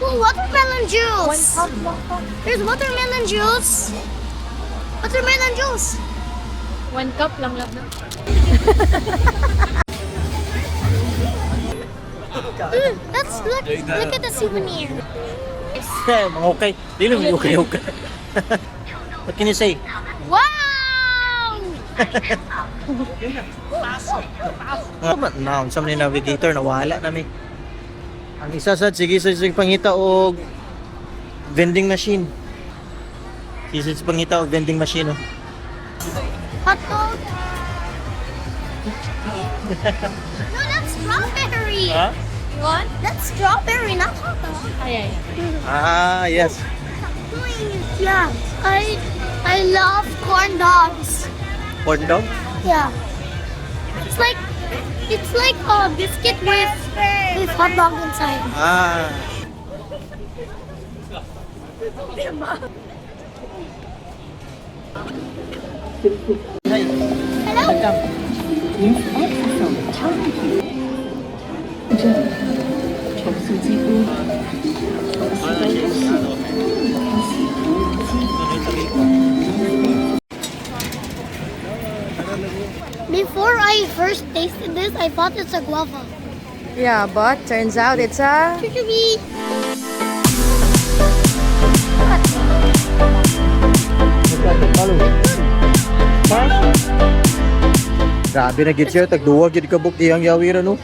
Oh, watermelon juice. There's watermelon juice. Watermelon juice. 1 cup lang lang. Let's look at the souvenir. Okay. Dili mo okay. What can you say? Wow! Naon sa mga navigator nawala na mi. Ang isa sad sige pangita og vending machine. Sige pangita og vending machine. Oh. Hot dog. No, that's strawberry. Huh? You want? That's strawberry, not hot dog. Ay. Ah, yes. Yeah, I love corn dogs. Corn dog? Yeah. It's like a biscuit with hot dog inside. Ah. Hi. Hello. Before I first tasted this, I thought it's a guava. Yeah, but turns out it's a... Chuchubi. Grabe na gid siya tagduwa gid ka buk diyang yawiran no.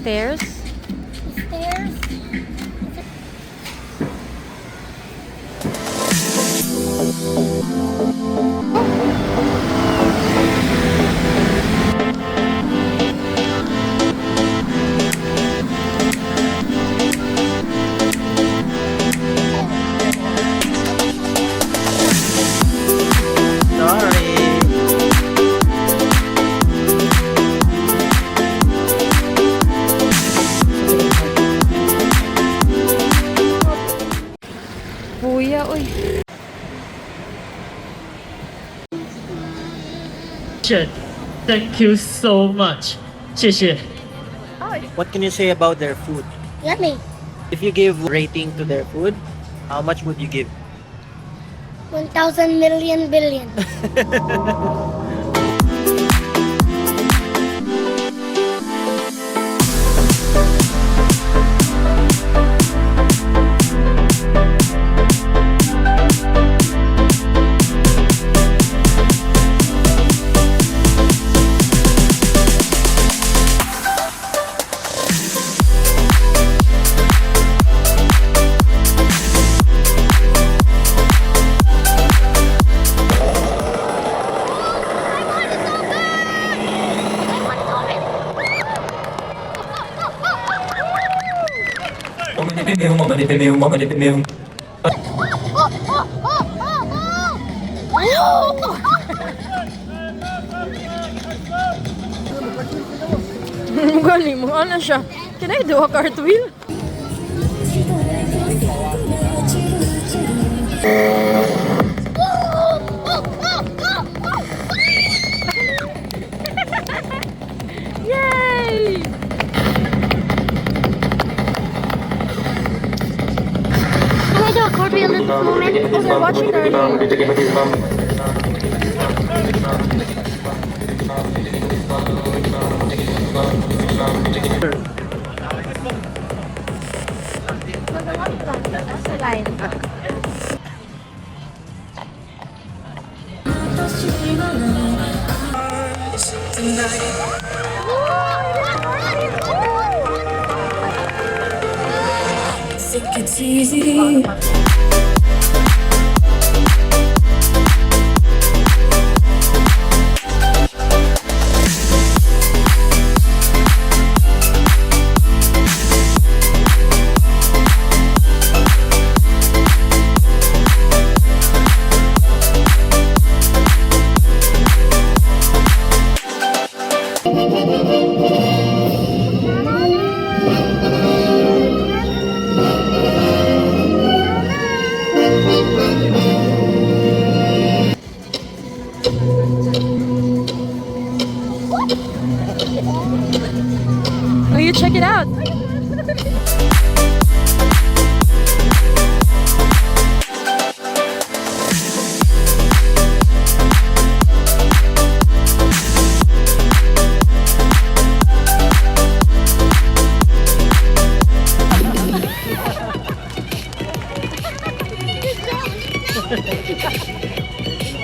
Stairs? Stairs. Kuya, uy. Thank you so much. 谢谢. What can you say about their food? Yummy. If you give rating to their food, how much would you give? 1,000 million billion. Galing mo, ano siya? Can I do a cartwheel? moment. Oh, they're watching already. That's the line. It's easy. Oh, you check it out.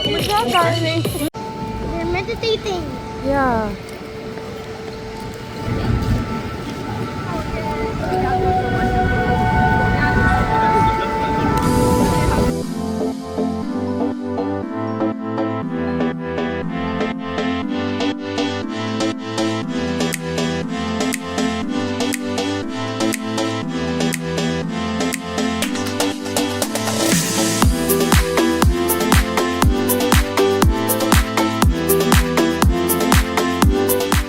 Good job, darling. They're meditating. Yeah.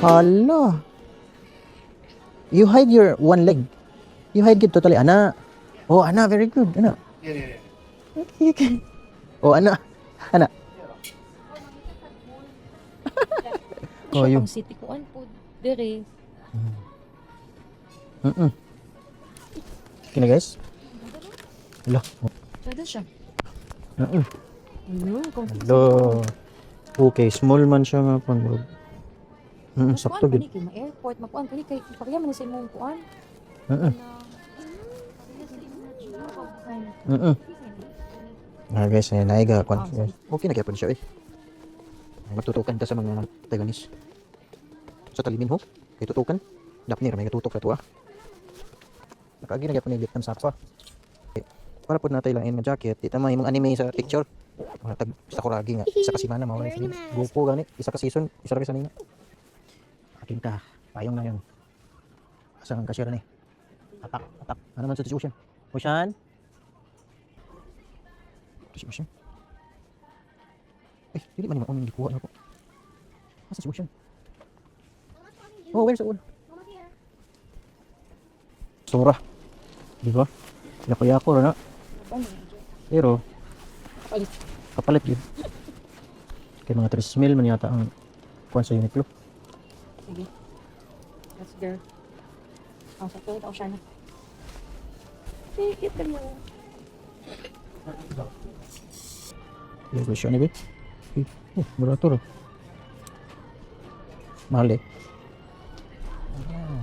Hala. You hide your one leg. You hide it totally, ana. Oh, ana, very good, ana. Oh, ana. Ana. Oh, you. Ang city ko po dire. Kina guys. Hala. Pwede siya. Hala. Okay, small man siya nga pang. Sakto Kuan gid. kay ma-airport, makuan kay pagya man sa imong kuan. Guys, ayun, naiga kwan. Okay na kaya pwede siya eh. Magtutukan ta sa mga Taiwanese. Sa talimin ho, kay tutukan. Dapnir may katutok na to ah. Nakagi na kaya panigit ng sapa. Para po natay lang nga jacket, ita may mga anime sa picture. Mga tag isa ko lagi nga, isa ka semana mawala sa grupo gani, isa ka season, isa ra ka sanina. Akin ka, payong na yun. Asa ang cashier ni? Atak. Ano man sa Ocean? Ocean? Ocean? Eh, hindi man yung kuha na po. Asa si Ocean? Oh, where's the one? Sura. Di ba? Yako-yako na. Pero, kapalit yun. Kaya mga 3,000 man yata ang kuhan sa Uniqlo. Sige. Let's go. Ang sa tuwid, siya na. Sige, mo. Yung presyo ni ba? Barato rin. Mahal eh.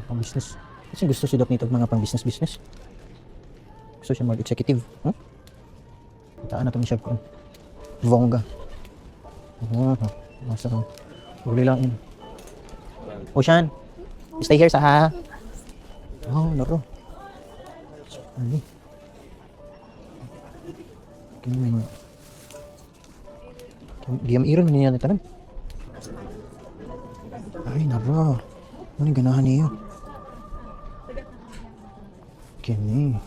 Pang business. Kasi gusto siya nito mga pang business. Gusto siya mag-executive. Taan na ito siya ko. Vongga. Masa ko. Huli lang yun. Ocean, stay here sa oh, naro. Ano? Kini mo. Diam iron niya na tanan. Ay, naro. Ano ganahan niyo? Kini.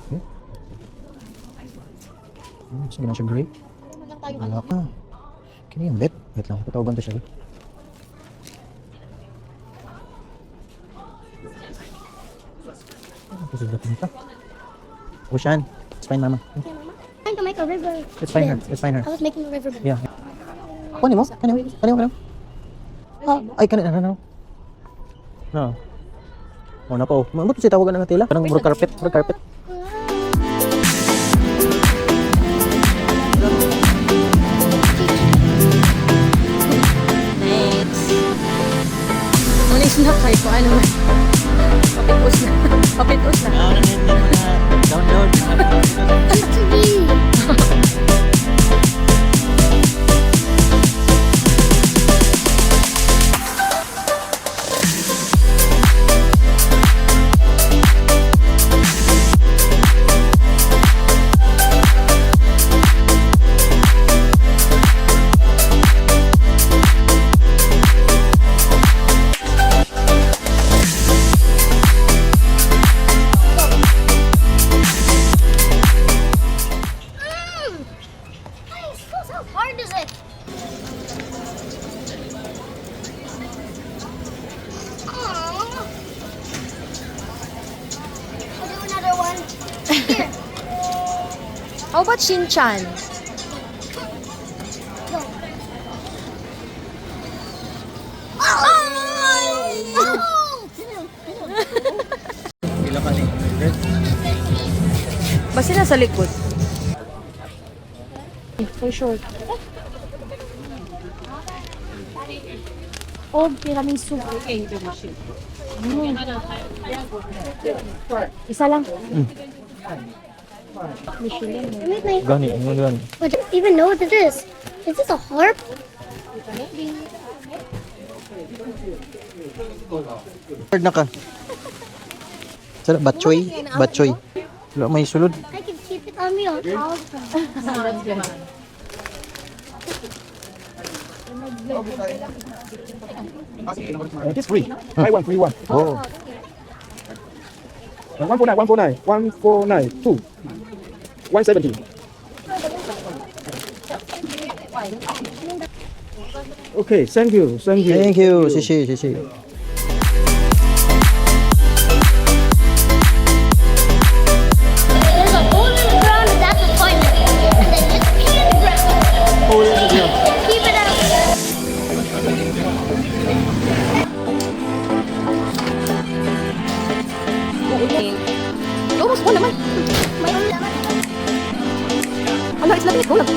Sige na siya gray. Wala ka. Kini yung bet. Wait lang, patawagan to siya. Ocean, it's fine, Mama. Trying to make a river. It's fine, her. It's fine, her. I was making a river bed. Yeah. Kunin mo? Kanino? Ay, kanino. No. Oh, na po. Mabuti siya tawagan ng tila. Parang murag carpet. na kay ko ano. Papitos na. Papitos na. Download. How hard is it? Aww. I'll do another one. Here. How about Shin-chan? Go. Oh! Basta nasa likod. For sure. Oh, tiramisu. Isa lang. Gani, gani. I don't even know what this is. Is this a harp? Hard na ka. Sarap, batchoy. Batchoy. Wala may sulod. I can keep it on me all the time. It is free. Buy one, free one. Oh. 149, 149, 2, 170. Okay, thank you, thank you. Thank you. Shishi, shishi. There's a hole in the ground and that's a toilet. And then just pee in the ground. Keep it out. Almost wala naman. May ulam. Ala, it's labis. Go lang.